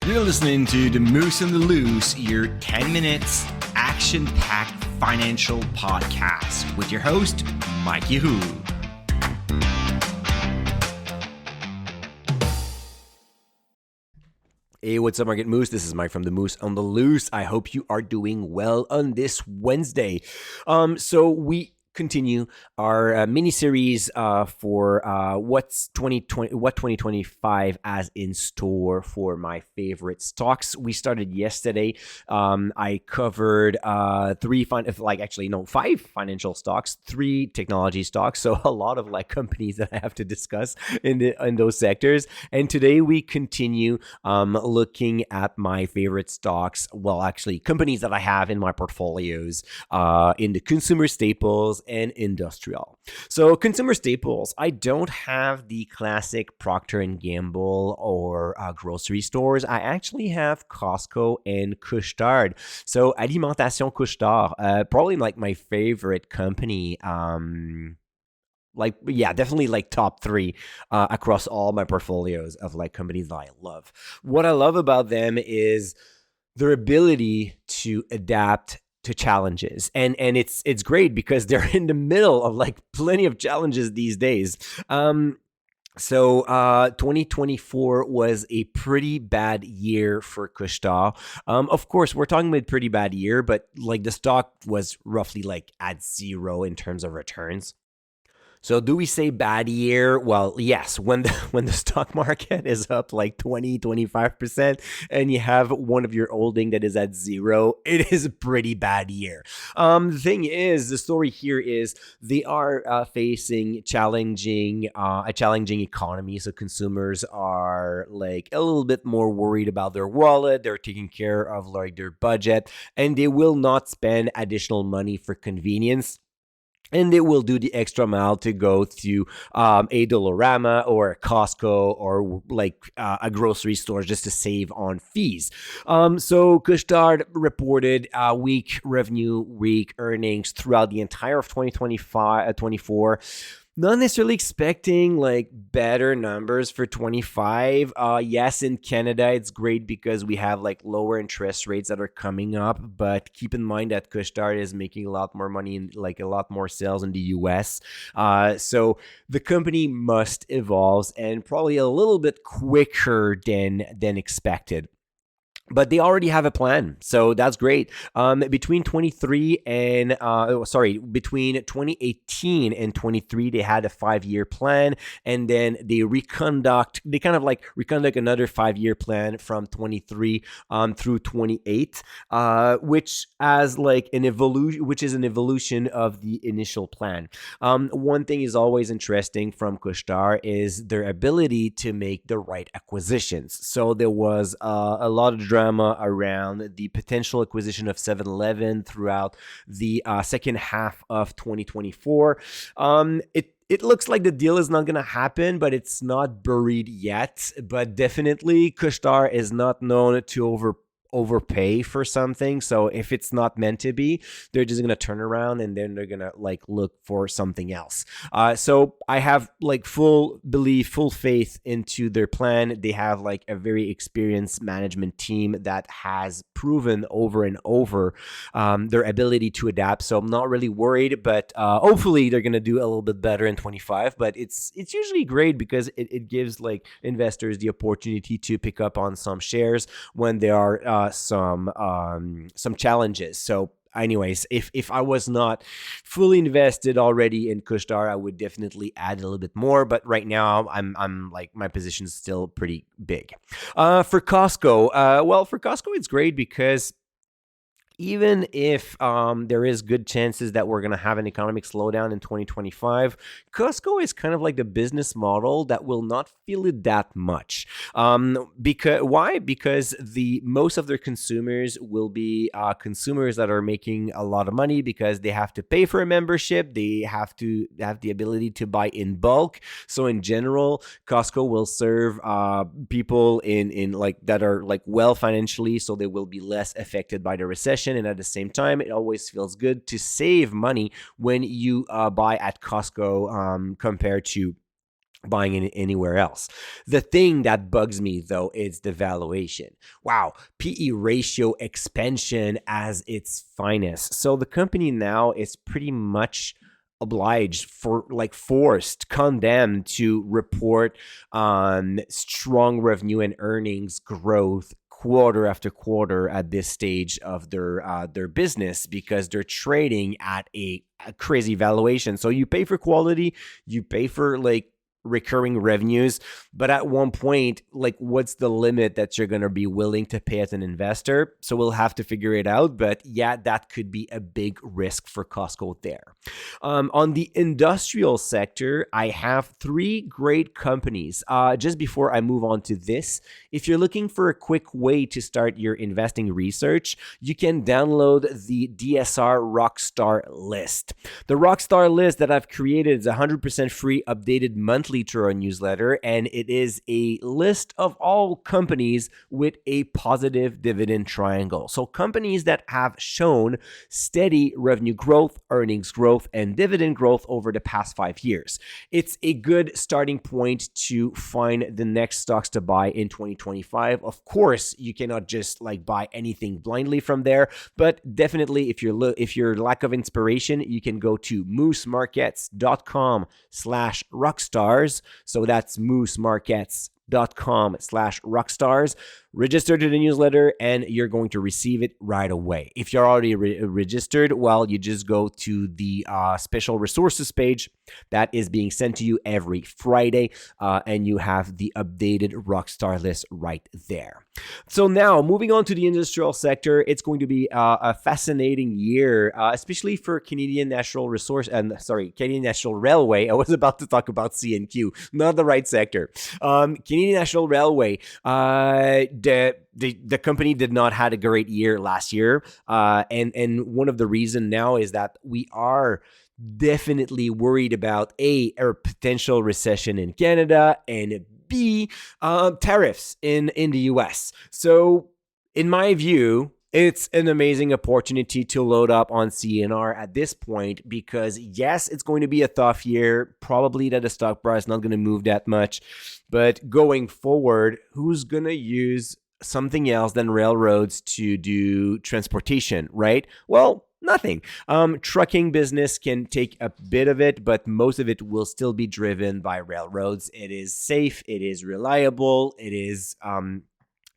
You're listening to The Moose and the Loose, your 10 minutes action-packed financial podcast with your host, Mike Yahoo. Hey, what's up, Market Moose? This is Mike from The Moose on the Loose. I hope you are doing well on this Wednesday. So we continue our mini series for what 2025 has in store for my favorite stocks. We started yesterday. I covered five financial stocks, 3 technology stocks. So a lot of companies that I have to discuss in those sectors. And today we continue looking at my favorite stocks. Well, actually, companies that I have in my portfolios in the consumer staples and industrial. So consumer staples, I don't have the classic Procter & Gamble or grocery stores. I actually have Costco and Couche-Tard. So Alimentation Couche-Tard, probably my favorite company. Definitely top 3 across all my portfolios of companies that I love. What I love about them is their ability to adapt to challenges. And it's great because they're in the middle of plenty of challenges these days. So 2024 was a pretty bad year for Couche-Tard. Of course, we're talking about pretty bad year, but the stock was roughly at zero in terms of returns. So do we say bad year? Well, yes, when the stock market is up 20-25% and you have one of your holding that is at zero, it is a pretty bad year. The thing is, the story here is they are facing a challenging economy. So consumers are a little bit more worried about their wallet. They're taking care of their budget, and they will not spend additional money for convenience. And they will do the extra mile to go to a Dollarama or a Costco or a grocery store just to save on fees. So Couche-Tard reported weak revenue, weak earnings throughout the entire of 2024. Not necessarily expecting better numbers for 25. Yes, in Canada, it's great because we have lower interest rates that are coming up. But keep in mind that Couche-Tard is making a lot more money and a lot more sales in the US. So the company must evolve and probably a little bit quicker than expected. But they already have a plan, so that's great. Between 2018 and 23, they had a 5-year plan, and then they reconduct another 5-year plan from 23 through 28, which as which is an evolution of the initial plan. One thing is always interesting from Couche-Tard is their ability to make the right acquisitions. So there was a lot of drama around the potential acquisition of 7-Eleven throughout the second half of 2024. It looks like the deal is not going to happen, but it's not buried yet. But definitely, Couche-Tard is not known to overpay for something. So if it's not meant to be, they're just going to turn around and then they're going to look for something else. So I have full belief, full faith into their plan. They have a very experienced management team that has proven over and over their ability to adapt. So I'm not really worried, but hopefully they're going to do a little bit better in 25. But it's usually great because it gives investors the opportunity to pick up on some shares when there are some challenges. So anyways, if I was not fully invested already in Couche-Tard, I would definitely add a little bit more. But right now, I'm my position is still pretty big. For Costco, it's great because even if there is good chances that we're going to have an economic slowdown in 2025, Costco is kind of the business model that will not feel it that much. Why? Because most of their consumers will be consumers that are making a lot of money because they have to pay for a membership. They have to have the ability to buy in bulk. So in general, Costco will serve people in that are well financially, so they will be less affected by the recession. And at the same time, it always feels good to save money when you buy at Costco compared to buying anywhere else. The thing that bugs me though is the valuation. Wow, PE ratio expansion as its finest. So the company now is pretty much obliged, forced, condemned to report on strong revenue and earnings growth quarter after quarter at this stage of their business, because they're trading at a crazy valuation. So you pay for quality, you pay for recurring revenues, but at one point, what's the limit that you're going to be willing to pay as an investor? So we'll have to figure it out, but yeah, that could be a big risk for Costco there. On the industrial sector, I have three great companies. Just before I move on to this, if you're looking for a quick way to start your investing research, you can download the DSR Rockstar List. The Rockstar List that I've created is 100% free, updated monthly through our newsletter, and it is a list of all companies with a positive dividend triangle. So companies that have shown steady revenue growth, earnings growth, and dividend growth over the past 5 years. It's a good starting point to find the next stocks to buy in 2025. Of course, you cannot just buy anything blindly from there, but definitely if you're lack of inspiration, you can go to moosemarkets.com/rockstars. So that's moosemarkets.com/rockstars. Register to the newsletter and you're going to receive it right away. If you're already registered, well, you just go to the special resources page that is being sent to you every Friday, and you have the updated Rockstar List right there. So now moving on to the industrial sector, it's going to be a fascinating year, especially for Canadian National Railway. I was about to talk about CNQ, not the right sector. Canadian National Railway, the company did not had a great year last year, and one of the reasons now is that we are definitely worried about a potential recession in Canada, and B, tariffs in the US. So in my view, it's an amazing opportunity to load up on CNR at this point, because yes, it's going to be a tough year. Probably that the stock price is not going to move that much, but going forward, who's going to use something else than railroads to do transportation, right? Well, nothing. Trucking business can take a bit of it, but most of it will still be driven by railroads. It is safe, it is reliable, it is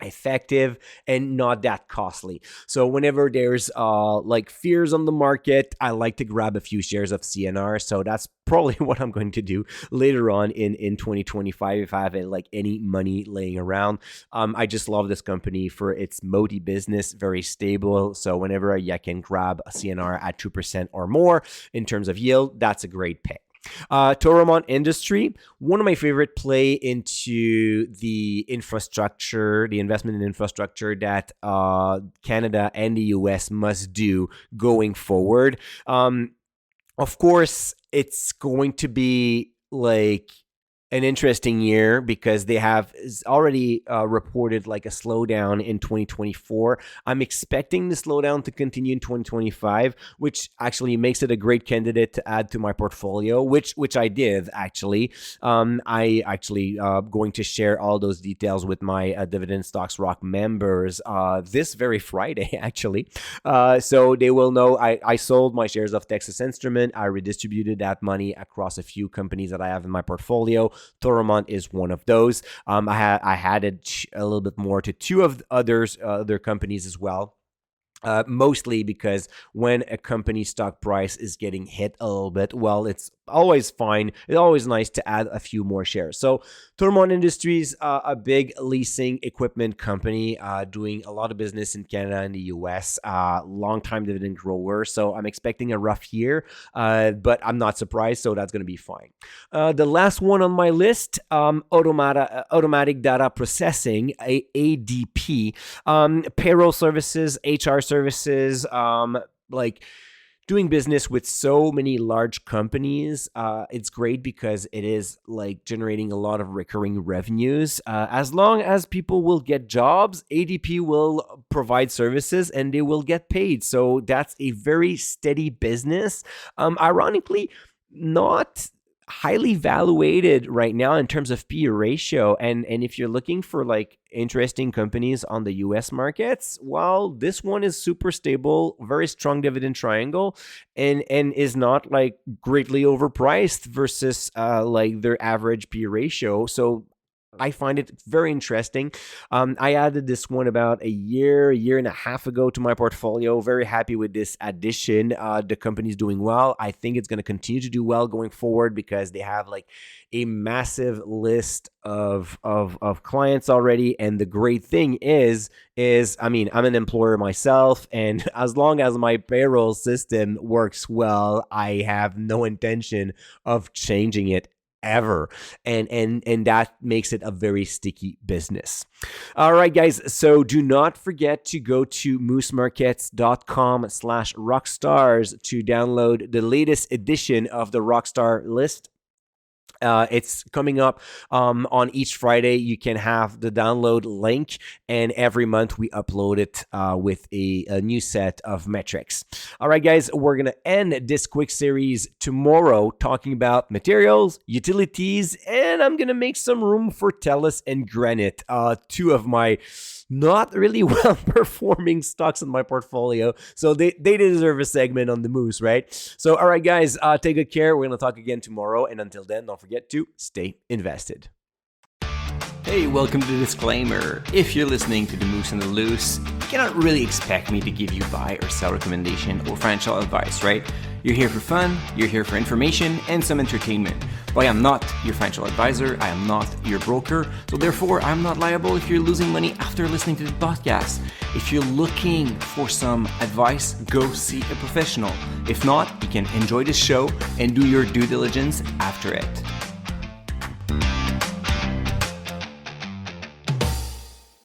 effective, and not that costly. So whenever there's fears on the market, I like to grab a few shares of CNR. So that's probably what I'm going to do later on in 2025 if I have any money laying around. I just love this company for its Modi business, very stable. So whenever I can grab a CNR at 2% or more in terms of yield, that's a great pick. Toromont Industry, one of my favorite play into the infrastructure, the investment in infrastructure that Canada and the US must do going forward. Of course, it's going to be an interesting year because they have already reported a slowdown in 2024. I'm expecting the slowdown to continue in 2025, which actually makes it a great candidate to add to my portfolio, which I did actually. I actually going to share all those details with my Dividend Stocks Rock members this very Friday, actually. So they will know I sold my shares of Texas Instrument. I redistributed that money across a few companies that I have in my portfolio. Toromont is one of those. I had a little bit more to two of other companies as well. Mostly because when a company stock price is getting hit a little bit, well, it's always fine. It's always nice to add a few more shares. So Toromont Industries, a big leasing equipment company, doing a lot of business in Canada and the US, long-time dividend grower. So I'm expecting a rough year, but I'm not surprised. So that's going to be fine. The last one on my list, Automatic Data Processing, ADP, payroll services, HR services, doing business with so many large companies. It's great because it is generating a lot of recurring revenues. As long as people will get jobs, ADP will provide services and they will get paid. So that's a very steady business. Ironically, not highly valuated right now in terms of PE ratio. And if you're looking for like interesting companies on the US markets, well, this one is super stable, very strong dividend triangle, and is not like greatly overpriced versus like their average PE ratio. So I find it very interesting. I added this one about a year and a half ago to my portfolio. Very happy with this addition. The company's doing well. I think it's going to continue to do well going forward because they have like a massive list of clients already. And the great thing is I mean, I'm an employer myself, and as long as my payroll system works well, I have no intention of changing it ever, and that makes it a very sticky business. All right, guys, so do not forget to go to moosemarkets.com/rockstars to download the latest edition of the Rockstar List. It's coming up on each Friday. You can have the download link, and every month we upload it with a new set of metrics. All right, guys, we're going to end this quick series tomorrow talking about materials, utilities, and I'm going to make some room for TELUS and Granite, two of my not really well-performing stocks in my portfolio. So they deserve a segment on the Moose, right? So, all right, guys, take good care. We're going to talk again tomorrow. And until then, don't forget to stay invested. Hey, welcome to the disclaimer. If you're listening to The Moose and the Loose, you cannot really expect me to give you buy or sell recommendation or financial advice, right? You're here for fun, you're here for information and some entertainment. But I am not your financial advisor, I am not your broker, so therefore I'm not liable if you're losing money after listening to the podcast. If you're looking for some advice, go see a professional. If not, you can enjoy the show and do your due diligence after it.